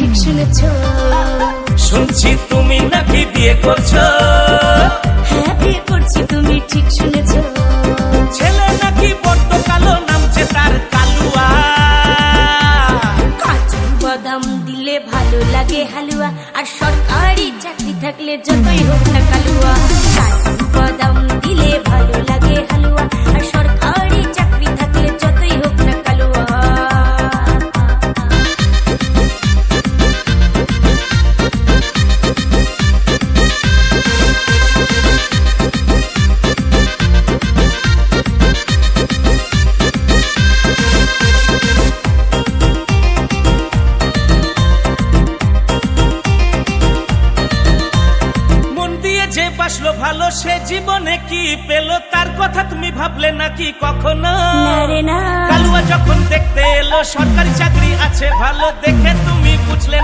ঠিক শুনেছো। শুনছি তুমি নাকি বিয়ে করছো। হ্যাঁ বিয়ে করছি, তুমি ঠিক শুনেছো। ছেলে নাকি বড্ড কালো, নামছে তার কালুয়া। কাজু বাদাম দিলে ভালো লাগে হালুয়া, আর সরকারি চাকরি থাকলে যতই হোক না কালুয়া। কাজু বাদাম দিলে ভালো লাগে হালুয়া, আর সরকারি চাকরি থাকলে যতই হোক না কালুয়া। যে বাসলো ভালো সে জীবনে কি পেলো, তার কথা তুমি ভাবলে নাকি কখনো? না রে না। কালুয়া যখন দেখতে এলো সরকারি চাকরি আছে ভালো, দেখে তুমি বুঝলে